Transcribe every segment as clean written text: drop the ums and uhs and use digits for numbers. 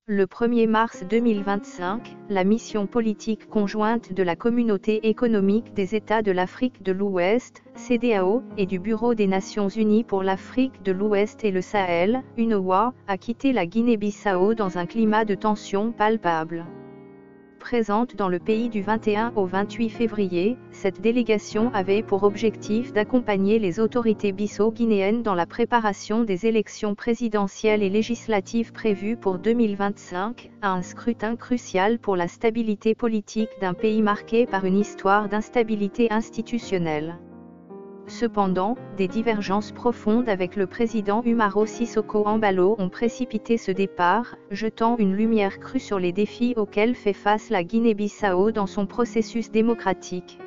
Le 1er mars 2025, la mission politique conjointe de la Communauté économique des États de l'Afrique de l'Ouest, CEDEAO, et du Bureau des Nations Unies pour l'Afrique de l'Ouest et le Sahel, UNOWA, a quitté la Guinée-Bissau dans un climat de tension palpable. Présente dans le pays du 21 au 28 février, cette délégation avait pour objectif d'accompagner les autorités bissau-guinéennes dans la préparation des élections présidentielles et législatives prévues pour 2025, un scrutin crucial pour la stabilité politique d'un pays marqué par une histoire d'instabilité institutionnelle. Cependant, des divergences profondes avec le président Umaro Sissoco Embalo ont précipité ce départ, jetant une lumière crue sur les défis auxquels fait face la Guinée-Bissau dans son processus démocratique.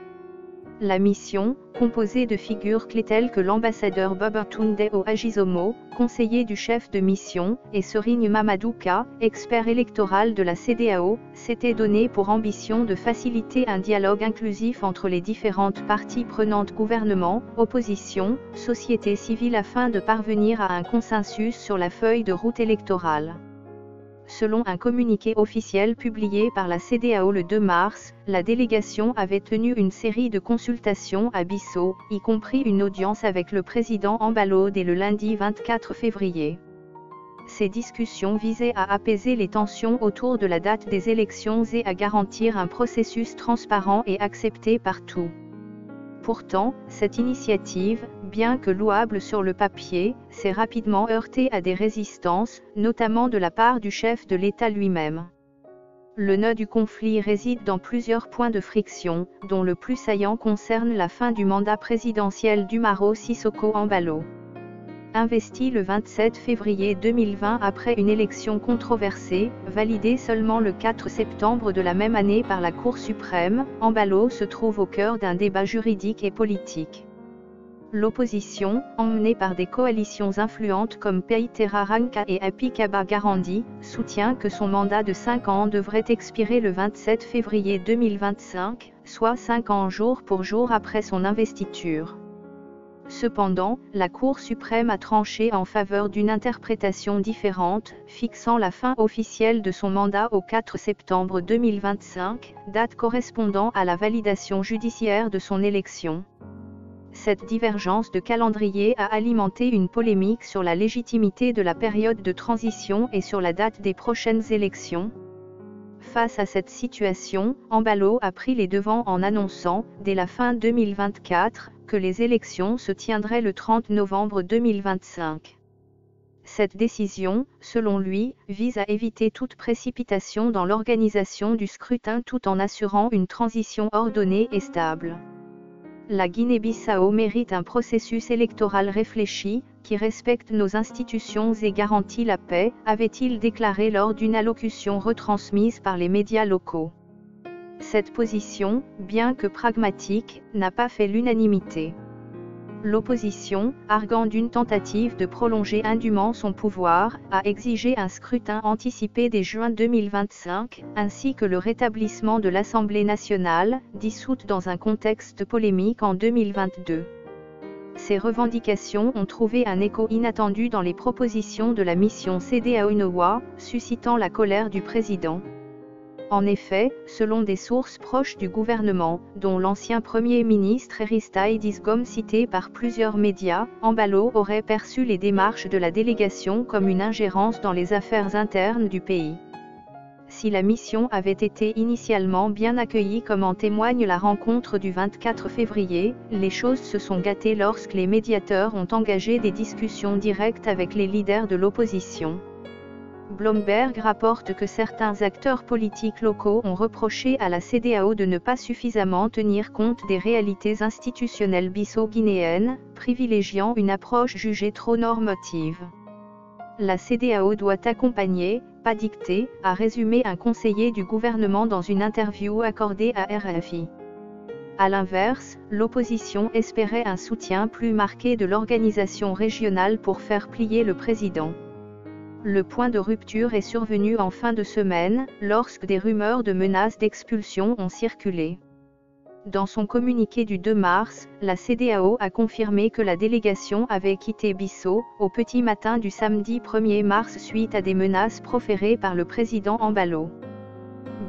La mission, composée de figures clés telles que l'ambassadeur Babatunde Agizomo, conseiller du chef de mission, et Serigne Mamadouka, expert électoral de la CEDEAO, s'était donné pour ambition de faciliter un dialogue inclusif entre les différentes parties prenantes gouvernement, opposition, société civile afin de parvenir à un consensus sur la feuille de route électorale. Selon un communiqué officiel publié par la CEDEAO le 2 mars, la délégation avait tenu une série de consultations à Bissau, y compris une audience avec le président Embalo dès le lundi 24 février. Ces discussions visaient à apaiser les tensions autour de la date des élections et à garantir un processus transparent et accepté par tous. Pourtant, cette initiative, bien que louable sur le papier, s'est rapidement heurtée à des résistances, notamment de la part du chef de l'État lui-même. Le nœud du conflit réside dans plusieurs points de friction, dont le plus saillant concerne la fin du mandat présidentiel d'Umaro Sissoco Embalo. Investi le 27 février 2020 après une élection controversée, validée seulement le 4 septembre de la même année par la Cour suprême, Embalo se trouve au cœur d'un débat juridique et politique. L'opposition, emmenée par des coalitions influentes comme Peitera Ranka et Apikaba Garandi, soutient que son mandat de 5 ans devrait expirer le 27 février 2025, soit 5 ans jour pour jour après son investiture. Cependant, la Cour suprême a tranché en faveur d'une interprétation différente, fixant la fin officielle de son mandat au 4 septembre 2025, date correspondant à la validation judiciaire de son élection. Cette divergence de calendrier a alimenté une polémique sur la légitimité de la période de transition et sur la date des prochaines élections. Face à cette situation, Embalo a pris les devants en annonçant, dès la fin 2024, que les élections se tiendraient le 30 novembre 2025. Cette décision, selon lui, vise à éviter toute précipitation dans l'organisation du scrutin tout en assurant une transition ordonnée et stable. La Guinée-Bissau mérite un processus électoral réfléchi, qui respecte nos institutions et garantit la paix, avait-il déclaré lors d'une allocution retransmise par les médias locaux. Cette position, bien que pragmatique, n'a pas fait l'unanimité. L'opposition, arguant d'une tentative de prolonger indûment son pouvoir, a exigé un scrutin anticipé dès juin 2025, ainsi que le rétablissement de l'Assemblée nationale, dissoute dans un contexte polémique en 2022. Ces revendications ont trouvé un écho inattendu dans les propositions de la mission CEDEAO-UNOWA, suscitant la colère du président. En effet, selon des sources proches du gouvernement, dont l'ancien Premier ministre Aristide Isgom cité par plusieurs médias, Embalo aurait perçu les démarches de la délégation comme une ingérence dans les affaires internes du pays. Si la mission avait été initialement bien accueillie comme en témoigne la rencontre du 24 février, les choses se sont gâtées lorsque les médiateurs ont engagé des discussions directes avec les leaders de l'opposition. Bloomberg rapporte que certains acteurs politiques locaux ont reproché à la CEDEAO de ne pas suffisamment tenir compte des réalités institutionnelles bissau-guinéennes, privilégiant une approche jugée trop normative. La CEDEAO doit accompagner, pas dicter, a résumé un conseiller du gouvernement dans une interview accordée à RFI. À l'inverse, l'opposition espérait un soutien plus marqué de l'organisation régionale pour faire plier le président. Le point de rupture est survenu en fin de semaine, lorsque des rumeurs de menaces d'expulsion ont circulé. Dans son communiqué du 2 mars, la CEDEAO a confirmé que la délégation avait quitté Bissau au petit matin du samedi 1er mars suite à des menaces proférées par le président Embalo.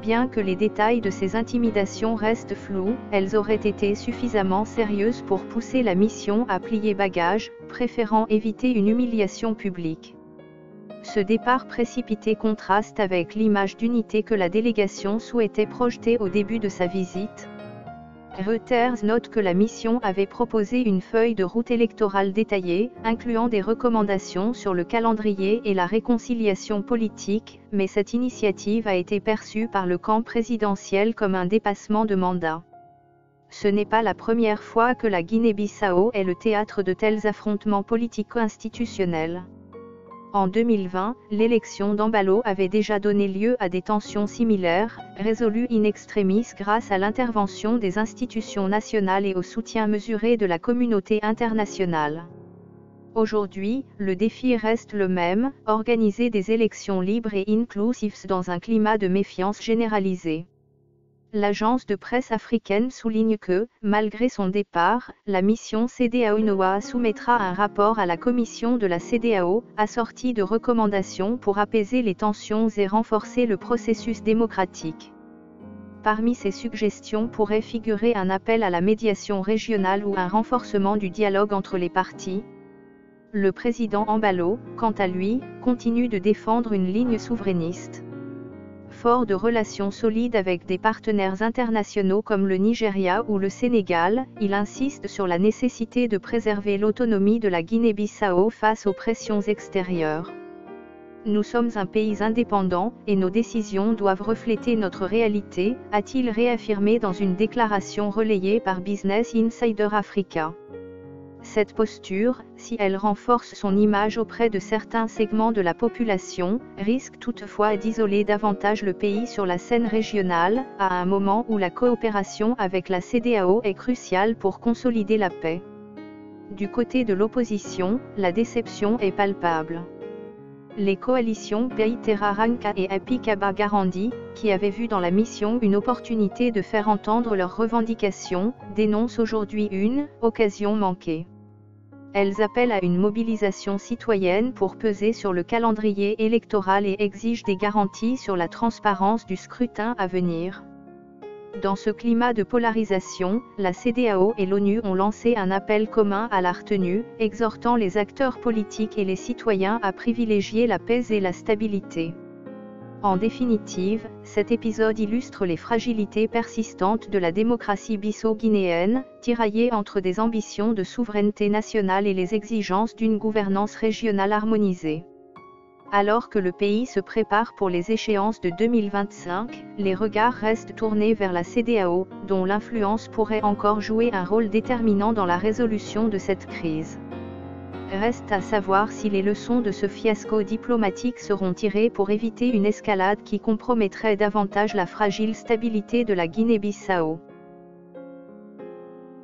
Bien que les détails de ces intimidations restent flous, elles auraient été suffisamment sérieuses pour pousser la mission à plier bagages, préférant éviter une humiliation publique. Ce départ précipité contraste avec l'image d'unité que la délégation souhaitait projeter au début de sa visite. Reuters note que la mission avait proposé une feuille de route électorale détaillée, incluant des recommandations sur le calendrier et la réconciliation politique, mais cette initiative a été perçue par le camp présidentiel comme un dépassement de mandat. Ce n'est pas la première fois que la Guinée-Bissau est le théâtre de tels affrontements politico-institutionnels. En 2020, l'élection d'Embalo avait déjà donné lieu à des tensions similaires, résolues in extremis grâce à l'intervention des institutions nationales et au soutien mesuré de la communauté internationale. Aujourd'hui, le défi reste le même, organiser des élections libres et inclusives dans un climat de méfiance généralisée. L'agence de presse africaine souligne que, malgré son départ, la mission CEDEAO soumettra un rapport à la commission de la CEDEAO, assorti de recommandations pour apaiser les tensions et renforcer le processus démocratique. Parmi ces suggestions pourrait figurer un appel à la médiation régionale ou un renforcement du dialogue entre les parties. Le président Embalo, quant à lui, continue de défendre une ligne souverainiste. Fort de relations solides avec des partenaires internationaux comme le Nigeria ou le Sénégal, il insiste sur la nécessité de préserver l'autonomie de la Guinée-Bissau face aux pressions extérieures. Nous sommes un pays indépendant, et nos décisions doivent refléter notre réalité, a-t-il réaffirmé dans une déclaration relayée par Business Insider Africa. Cette posture, si elle renforce son image auprès de certains segments de la population, risque toutefois d'isoler davantage le pays sur la scène régionale, à un moment où la coopération avec la CEDEAO est cruciale pour consolider la paix. Du côté de l'opposition, la déception est palpable. Les coalitions Pays Terra Ranka et Happy Kabagarandi, qui avaient vu dans la mission une opportunité de faire entendre leurs revendications, dénoncent aujourd'hui une « occasion manquée ». Elles appellent à une mobilisation citoyenne pour peser sur le calendrier électoral et exigent des garanties sur la transparence du scrutin à venir. Dans ce climat de polarisation, la CEDEAO et l'ONU ont lancé un appel commun à la retenue, exhortant les acteurs politiques et les citoyens à privilégier la paix et la stabilité. En définitive, cet épisode illustre les fragilités persistantes de la démocratie bissau-guinéenne, tiraillée entre des ambitions de souveraineté nationale et les exigences d'une gouvernance régionale harmonisée. Alors que le pays se prépare pour les échéances de 2025, les regards restent tournés vers la CEDEAO, dont l'influence pourrait encore jouer un rôle déterminant dans la résolution de cette crise. Reste à savoir si les leçons de ce fiasco diplomatique seront tirées pour éviter une escalade qui compromettrait davantage la fragile stabilité de la Guinée-Bissau.